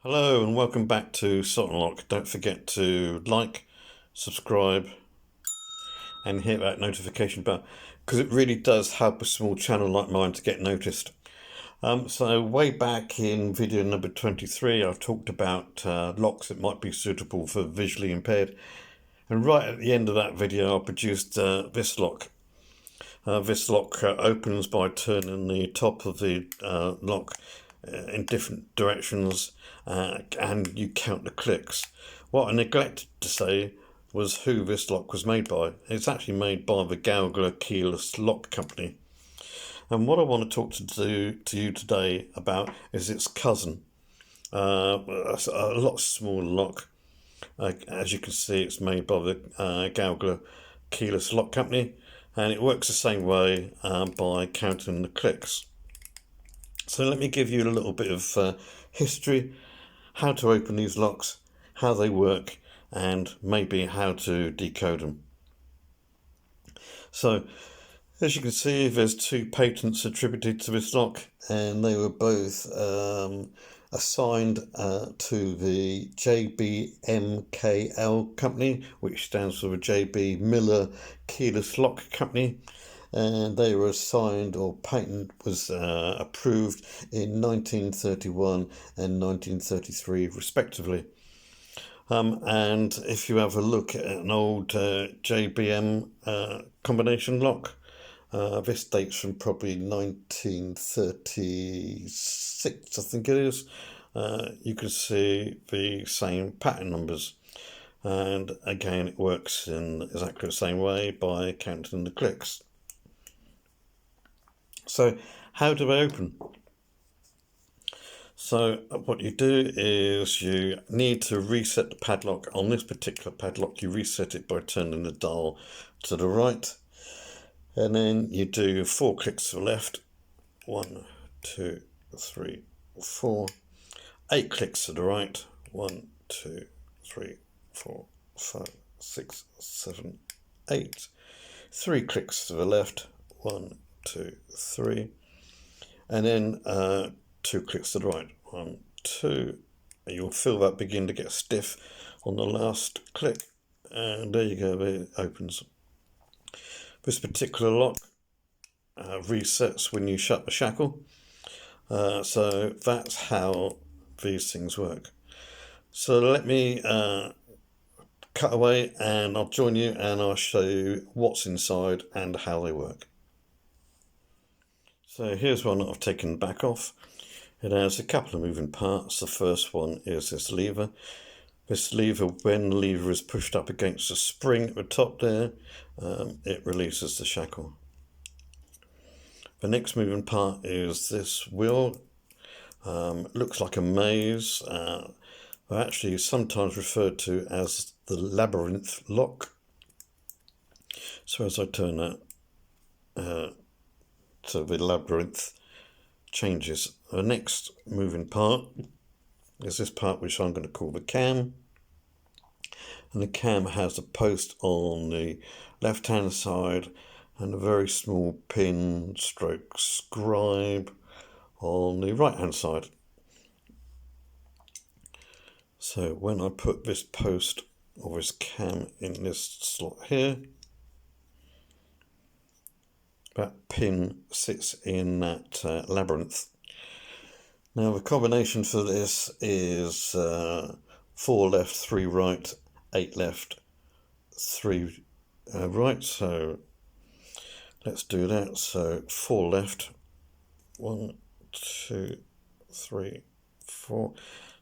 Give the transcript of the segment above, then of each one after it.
Hello and welcome back to SotonLock. Don't forget to like, subscribe and hit that notification bell because it really does help a small channel like mine to get noticed. So way back in video number 23 I've talked about locks that might be suitable for visually impaired, and right at the end of that video I produced this lock. This lock opens by turning the top of the lock in different directions, and you count the clicks. What I neglected to say was who this lock was made by. It's actually made by the Gougler keyless lock company. And what I want to talk to you today about is its cousin, a lot smaller lock. As you can see, it's made by the Gougler keyless lock company, and it works the same way by counting the clicks. So let me give you a little bit of history, how to open these locks, how they work, and maybe how to decode them. So as you can see, there's two patents attributed to this lock, and they were both assigned to the JBMKL company, which stands for the JB Miller Keyless Lock Company, and they were assigned, or patent was approved in 1931 and 1933 respectively. And if you have a look at an old JBM combination lock, this dates from probably 1936, I think it is. You can see the same pattern numbers, and again it works in exactly the same way by counting the clicks. So how do they open? So what you do is you need to reset the padlock. On this particular padlock, you reset it by turning the dial to the right, and then you do 4 clicks to the left. 1, 2, 3, 4. 8 clicks to the right. 1, 2, 3, 4, 5, 6, 7, 8. 3 clicks to the left. 1, 2, 3, and then 2 clicks to the right. 1, 2. You'll feel that begin to get stiff on the last click, and there you go. It opens. This particular lock resets when you shut the shackle. So that's how these things work. So let me cut away, and I'll join you, and I'll show you what's inside and how they work. So here's one that I've taken back off. It has a couple of moving parts. The first one is this lever. This lever, when the lever is pushed up against the spring at the top there, it releases the shackle. The next moving part is this wheel. Looks like a maze. They're actually sometimes referred to as the Labyrinth lock. So as I turn that, so the Labyrinth changes. The next moving part is this part, which I'm going to call the cam, and the cam has a post on the left hand side and a very small pin stroke scribe on the right hand side. So when I put this post or this cam in this slot here, that pin sits in that labyrinth. Now the combination for this is 4 left, 3 right, 8 left, 3 right. So let's do that. So 4 left, 1, 2, 3, 4.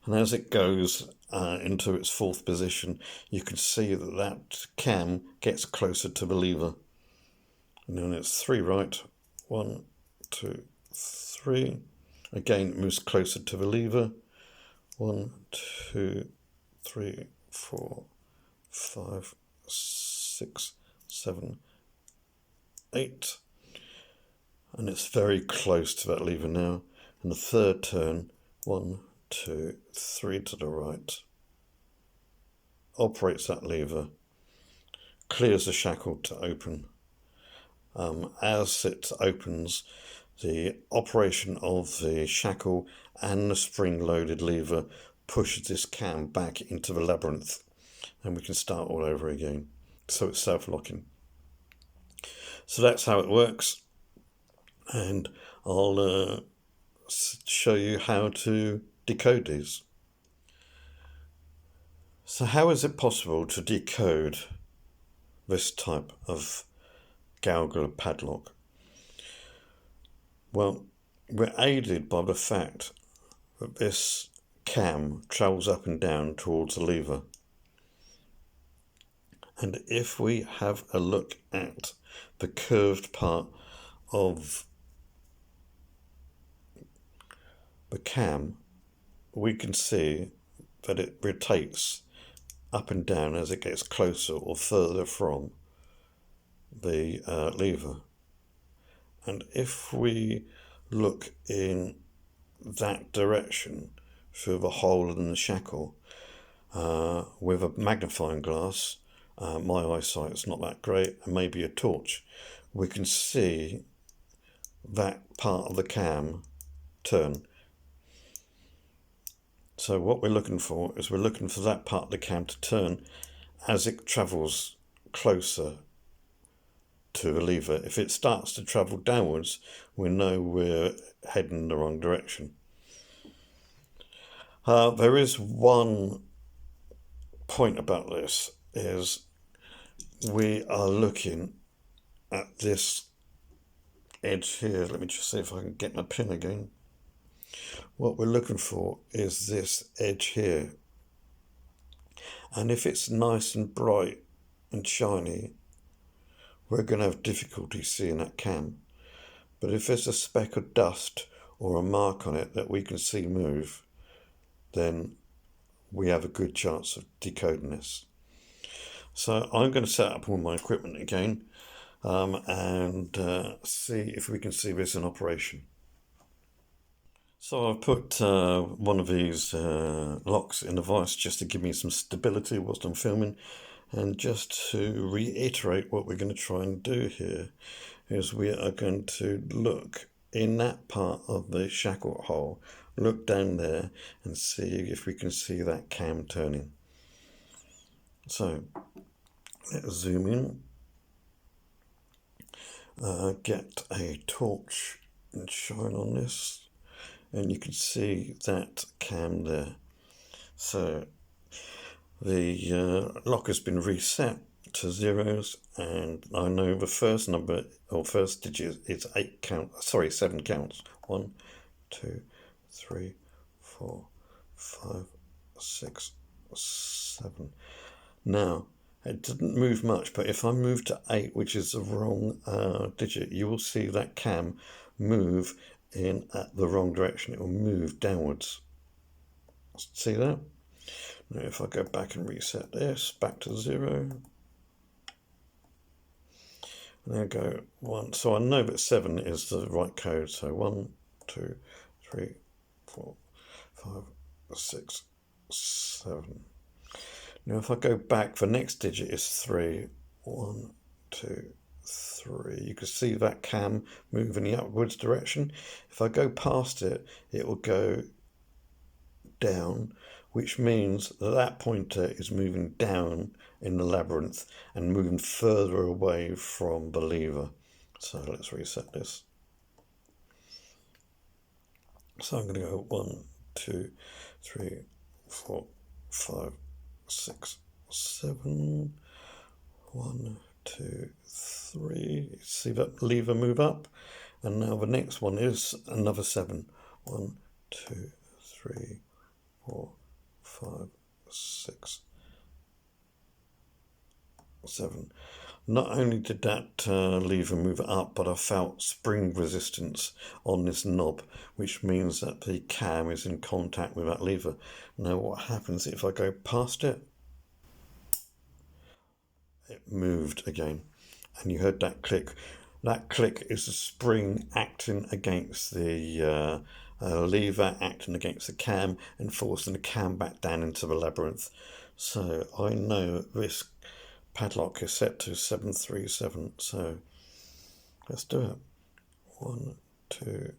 And as it goes into its 4th position, you can see that that cam gets closer to the lever. And then it's 3 right, 1, 2, 3. Again, it moves closer to the lever. 1, 2, 3, 4, 5, 6, 7, 8. And it's very close to that lever now. And the 3rd turn, 1, 2, 3 to the right, operates that lever, clears the shackle to open. As it opens, the operation of the shackle and the spring-loaded lever pushes this cam back into the labyrinth, and we can start all over again. So it's self-locking. So that's how it works, and I'll show you how to decode these. So how is it possible to decode this type of Gougler padlock? Well, we're aided by the fact that this cam travels up and down towards the lever. And if we have a look at the curved part of the cam, we can see that it rotates up and down as it gets closer or further from the lever. And if we look in that direction through the hole in the shackle with a magnifying glass, my eyesight's not that great, and maybe a torch, we can see that part of the cam turn. So what we're looking for is we're looking for that part of the cam to turn as it travels closer to the lever. If it starts to travel downwards, we know we're heading in the wrong direction. There is one point about this, is we are looking at this edge here. Let me just see if I can get my pin again. What we're looking for is this edge here, and if it's nice and bright and shiny, we're going to have difficulty seeing that cam. But if there's a speck of dust or a mark on it that we can see move, then we have a good chance of decoding this. So I'm going to set up all my equipment again and see if we can see this in operation. So I've put one of these locks in the vise just to give me some stability whilst I'm filming, and just to reiterate what we're going to try and do here is we are going to look in that part of the shackle hole, look down there and see if we can see that cam turning. So let's zoom in, get a torch and shine on this, and you can see that cam there. So the lock has been reset to zeros, and I know the first number or first digit is 7 counts. 1, 2, 3, 4, 5, 6, 7. Now it didn't move much, but if I move to 8, which is the wrong digit, you will see that cam move in at the wrong direction. It will move downwards. See that? Now if I go back and reset this back to 0, and then go 1, so I know that 7 is the right code. So 1, 2, 3, 4, 5, 6, 7. Now if I go back, the next digit is 3. 1, 2, 3. You can see that cam move in the upwards direction. If I go past it, it will go down, which means that that pointer is moving down in the labyrinth and moving further away from the lever. So let's reset this. So I'm going to go 1, 2, 3, 4, 5, 6, 7. 1, 2, 3. See that lever move up, and now the next one is another 7. 1, 2, 3, 4, 5, 6, 7. Not only did that lever move up, but I felt spring resistance on this knob, which means that the cam is in contact with that lever. Now what happens if I go past it? It moved again, and you heard that click. That click is the spring acting against the lever, acting against the cam and forcing the cam back down into the labyrinth. So I know this padlock is set to 737, so let's do it. 1, 2,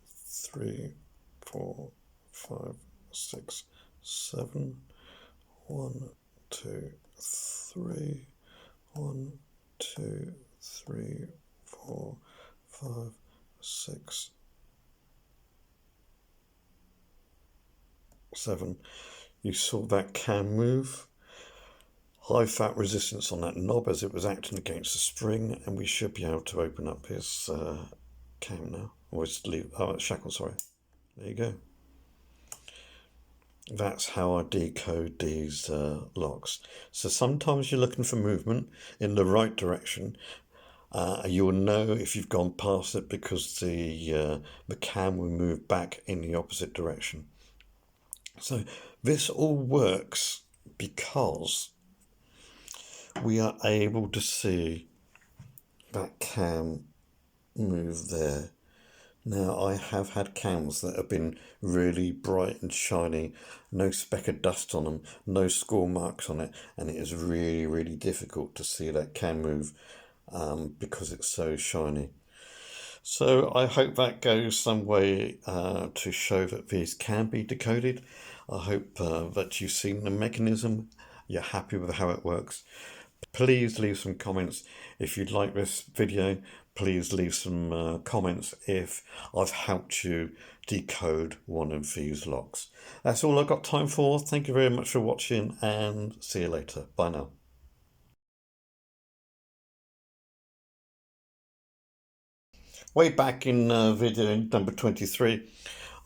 3, 4, 5, 6, 7, 1, 2, 3, 1, 2, 3, 4, 5, 6, 7. You saw that cam move. High fat resistance on that knob as it was acting against the spring, and we should be able to open up his cam now. Or his shackle, sorry. There you go. That's how I decode these locks. So sometimes you're looking for movement in the right direction. You'll know if you've gone past it because the cam will move back in the opposite direction. So this all works because we are able to see that cam move there. Now, I have had cams that have been really bright and shiny, no speck of dust on them, no score marks on it, and it is really, really difficult to see that cam move because it's so shiny. So I hope that goes some way to show that these can be decoded. I hope that you've seen the mechanism, you're happy with how it works. Please leave some comments if you'd like this video. Please leave some comments if I've helped you decode one of these locks. That's all I've got time for. Thank you very much for watching and see you later. Bye now. Way back in video number 23,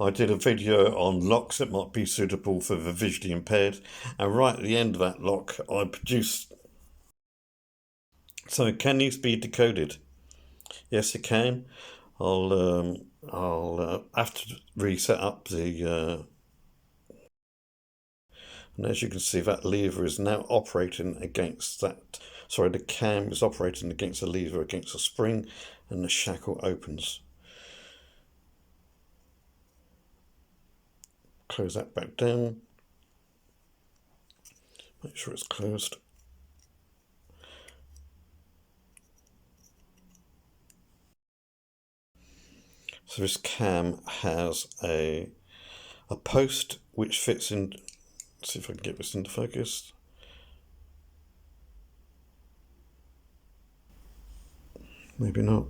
I did a video on locks that might be suitable for the visually impaired, and right at the end of that lock I produced. So can these be decoded? Yes, it can. I'll have to reset up the and as you can see, that lever is now operating against that. Sorry, the cam is operating against the lever against the spring, and the shackle opens. Close that back down. Make sure it's closed. So this cam has a post which fits in. Let's see if I can get this into focus. Maybe not.